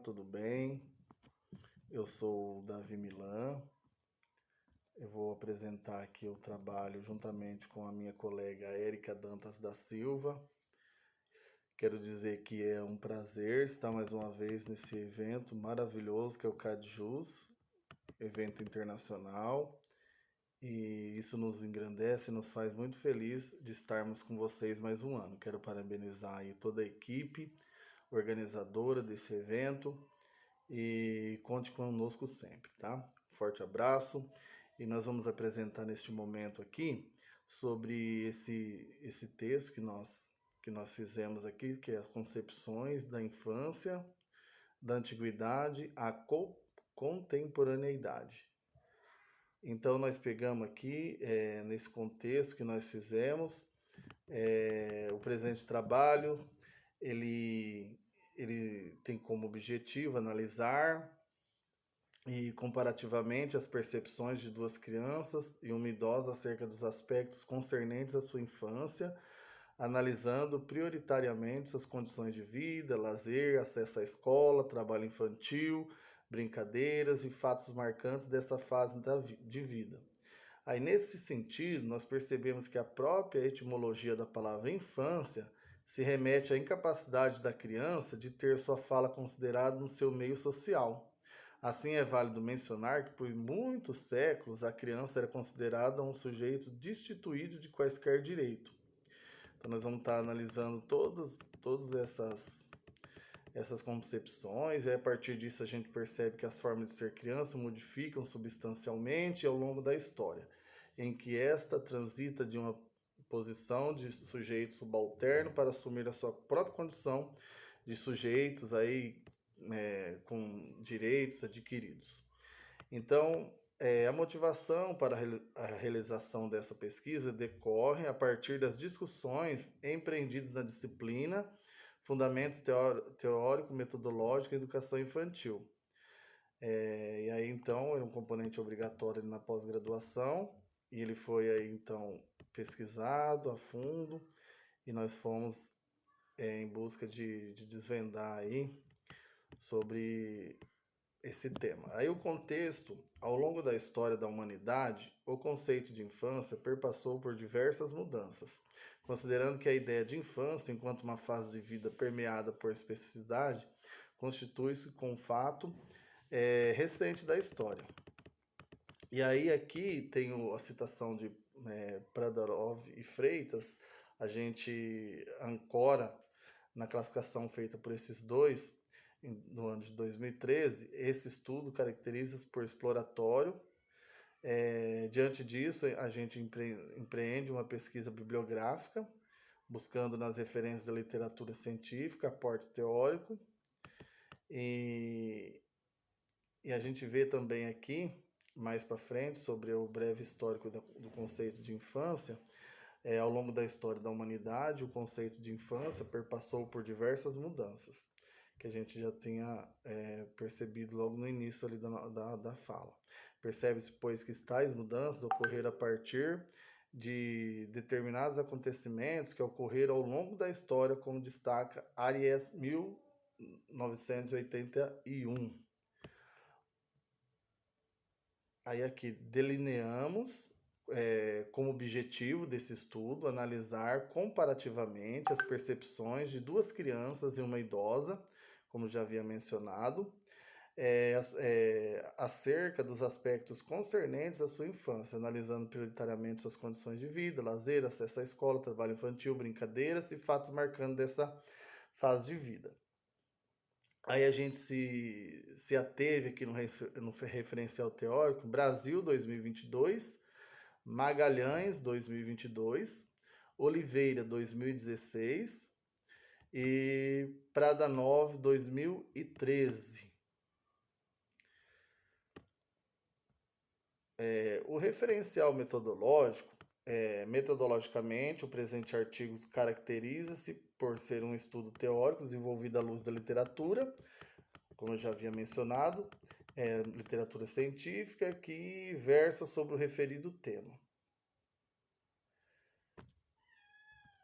tudo bem? Eu sou o Davi Milan. Eu vou apresentar aqui o trabalho juntamente com a minha colega Érica Dantas da Silva. Quero dizer que é um prazer estar mais uma vez nesse evento maravilhoso que é o CADJUS, evento internacional. E isso nos engrandece e nos faz muito feliz de estarmos com vocês mais um ano. Quero parabenizar aí toda a equipe organizadora desse evento e conte conosco sempre, tá? Forte abraço e nós vamos apresentar neste momento aqui sobre esse texto que nós fizemos aqui, que é as concepções da infância, da antiguidade à contemporaneidade. Então nós pegamos aqui nesse contexto que nós fizemos o presente trabalho, ele ele tem como objetivo analisar e comparativamente as percepções de duas crianças e uma idosa acerca dos aspectos concernentes à sua infância, analisando prioritariamente suas condições de vida, lazer, acesso à escola, trabalho infantil, brincadeiras e fatos marcantes dessa fase de vida. Aí, nesse sentido, nós percebemos que a própria etimologia da palavra infância se remete à incapacidade da criança de ter sua fala considerada no seu meio social. Assim, é válido mencionar que por muitos séculos a criança era considerada um sujeito destituído de quaisquer direitos. Então, nós vamos estar analisando todas essas concepções, e a partir disso a gente percebe que as formas de ser criança modificam substancialmente ao longo da história, em que esta transita de uma posição de sujeito subalterno para assumir a sua própria condição de sujeitos aí com direitos adquiridos. Então, a motivação para a realização dessa pesquisa decorre a partir das discussões empreendidas na disciplina Fundamentos Teórico-Metodológico e Educação Infantil. E aí, então, é um componente obrigatório na pós-graduação, e ele foi aí, então, pesquisado a fundo, e nós fomos em busca de desvendar aí sobre esse tema. Aí o contexto, ao longo da história da humanidade, o conceito de infância perpassou por diversas mudanças, considerando que a ideia de infância, enquanto uma fase de vida permeada por especificidade, constitui-se com um fato recente da história. E aí aqui tem a citação de Pradarov e Freitas, a gente ancora na classificação feita por esses dois, no ano de 2013, esse estudo caracteriza-se por exploratório. Diante disso, a gente empreende uma pesquisa bibliográfica, buscando nas referências da literatura científica, aporte teórico, e a gente vê também aqui, mais para frente, sobre o breve histórico do conceito de infância. Ao longo da história da humanidade, o conceito de infância perpassou por diversas mudanças, que a gente já tinha percebido logo no início ali da fala. Percebe-se, pois, que tais mudanças ocorreram a partir de determinados acontecimentos que ocorreram ao longo da história, como destaca Aries 1981. Aí aqui delineamos como objetivo desse estudo analisar comparativamente as percepções de duas crianças e uma idosa, como já havia mencionado, acerca dos aspectos concernentes à sua infância, analisando prioritariamente suas condições de vida, lazer, acesso à escola, trabalho infantil, brincadeiras e fatos marcando dessa fase de vida. Aí a gente se ateve aqui no referencial teórico, Brasil 2022, Magalhães 2022, Oliveira 2016 e Pradanov 2013. O referencial metodológico, metodologicamente, o presente artigo caracteriza-se por ser um estudo teórico desenvolvido à luz da literatura, como eu já havia mencionado, literatura científica que versa sobre o referido tema.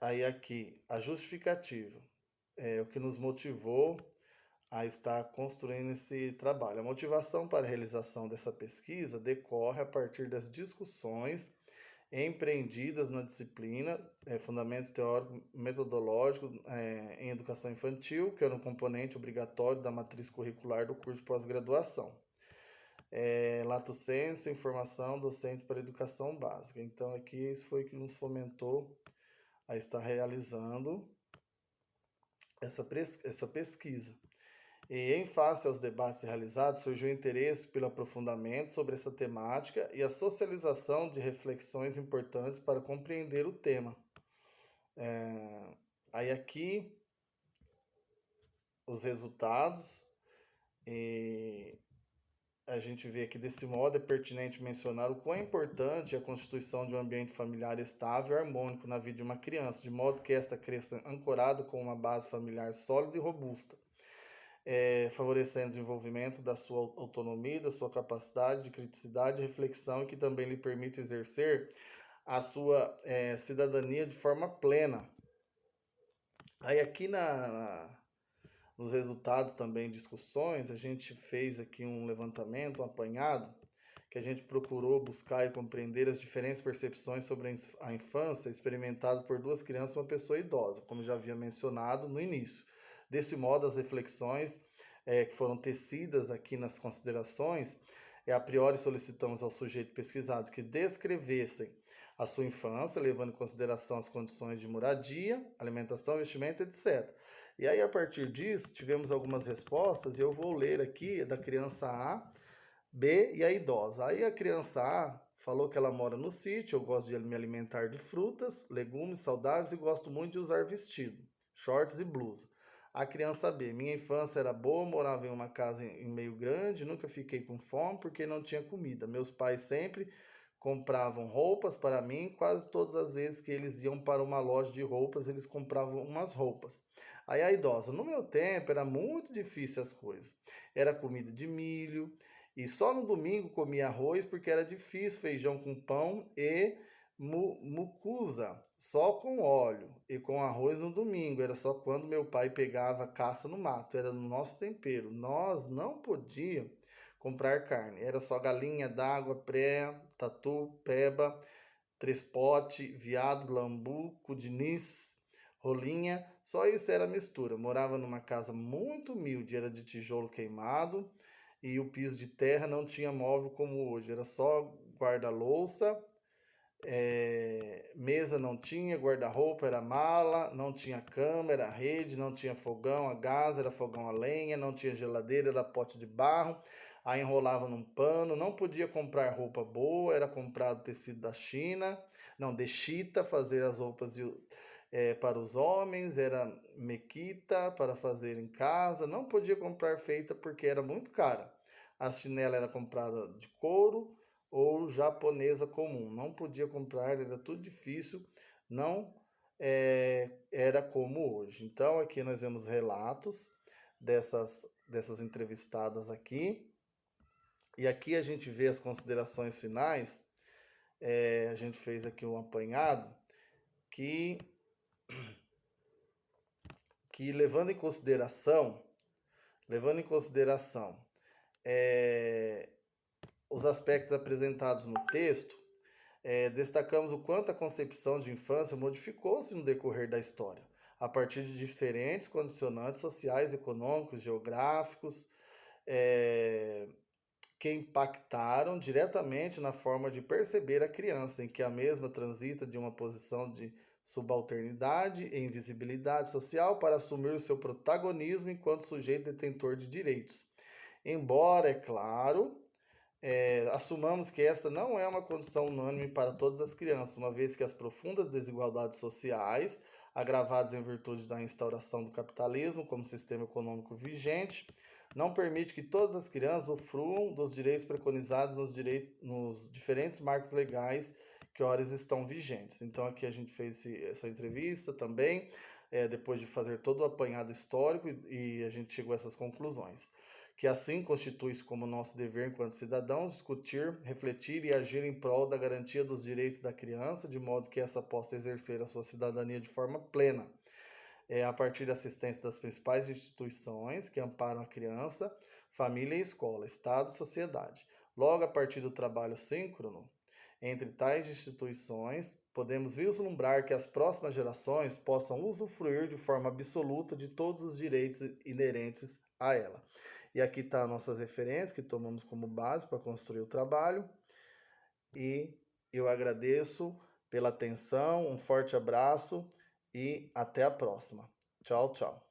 Aí aqui, a justificativa, o que nos motivou a estar construindo esse trabalho. A motivação para a realização dessa pesquisa decorre a partir das discussões empreendidas na disciplina Fundamentos Teóricos Metodológicos em Educação Infantil, que era um componente obrigatório da matriz curricular do curso de pós-graduação. Lato sensu, informação docente para educação básica. Então, aqui isso foi que nos fomentou a estar realizando essa pesquisa. E em face aos debates realizados, surgiu o interesse pelo aprofundamento sobre essa temática e a socialização de reflexões importantes para compreender o tema. Aí aqui os resultados, e a gente vê que desse modo é pertinente mencionar o quão importante é a constituição de um ambiente familiar estável e harmônico na vida de uma criança, de modo que esta cresça ancorada com uma base familiar sólida e robusta, favorecendo o desenvolvimento da sua autonomia, da sua capacidade de criticidade e reflexão, e que também lhe permite exercer a sua cidadania de forma plena. Aí aqui nos resultados também, discussões, a gente fez aqui um levantamento, um apanhado, que a gente procurou buscar e compreender as diferentes percepções sobre a infância experimentadas por duas crianças e uma pessoa idosa, como já havia mencionado no início. Desse modo, as reflexões que foram tecidas aqui nas considerações, a priori solicitamos ao sujeito pesquisado que descrevessem a sua infância, levando em consideração as condições de moradia, alimentação, vestimento, etc. E aí, a partir disso, tivemos algumas respostas, e eu vou ler aqui da criança A, B e a idosa. Aí a criança A falou que ela mora no sítio, eu gosto de me alimentar de frutas, legumes saudáveis e gosto muito de usar vestido, shorts e blusa. A criança B, minha infância era boa, morava em uma casa em meio grande, nunca fiquei com fome porque não tinha comida. Meus pais sempre compravam roupas para mim, quase todas as vezes que eles iam para uma loja de roupas, eles compravam umas roupas. Aí a idosa, no meu tempo era muito difícil as coisas. Era comida de milho, e só no domingo comia arroz porque era difícil, feijão com pão e mucuza, só com óleo e com arroz no domingo. Era só quando meu pai pegava caça no mato, era no nosso tempero. Nós não podíamos comprar carne, era só galinha d'água, pré, tatu, peba, trespote, veado, lambu, cudiniz, rolinha, só isso era mistura. Morava numa casa muito humilde, era de tijolo queimado e o piso de terra, não tinha móvel como hoje, era só guarda-louça, mesa não tinha, guarda-roupa era mala, não tinha cama, era rede, não tinha fogão a gás, era fogão a lenha, não tinha geladeira, era pote de barro, aí enrolava num pano, não podia comprar roupa boa, era comprado tecido da China, não, de chita, fazer as roupas para os homens, era mequita para fazer em casa, não podia comprar feita porque era muito cara. A chinela era comprada de couro ou japonesa comum, não podia comprar, era tudo difícil, não era como hoje. Então aqui nós vemos relatos dessas entrevistadas aqui, e aqui a gente vê as considerações finais. A gente fez aqui um apanhado que levando em consideração os aspectos apresentados no texto, destacamos o quanto a concepção de infância modificou-se no decorrer da história, a partir de diferentes condicionantes sociais, econômicos, geográficos, que impactaram diretamente na forma de perceber a criança, em que a mesma transita de uma posição de subalternidade e invisibilidade social para assumir o seu protagonismo enquanto sujeito detentor de direitos. Embora, é claro, assumamos que essa não é uma condição unânime para todas as crianças, uma vez que as profundas desigualdades sociais, agravadas em virtude da instauração do capitalismo como sistema econômico vigente, não permite que todas as crianças usufruam dos direitos preconizados nos diferentes marcos legais que horas estão vigentes. Então aqui a gente fez essa entrevista também, depois de fazer todo o apanhado histórico, e a gente chegou a essas conclusões. Que assim constitui-se como nosso dever enquanto cidadãos discutir, refletir e agir em prol da garantia dos direitos da criança, de modo que essa possa exercer a sua cidadania de forma plena, a partir da assistência das principais instituições que amparam a criança, família e escola, Estado e sociedade. Logo, a partir do trabalho síncrono entre tais instituições, podemos vislumbrar que as próximas gerações possam usufruir de forma absoluta de todos os direitos inerentes a ela. E aqui está nossas referências que tomamos como base para construir o trabalho. E eu agradeço pela atenção, um forte abraço e até a próxima. Tchau, tchau.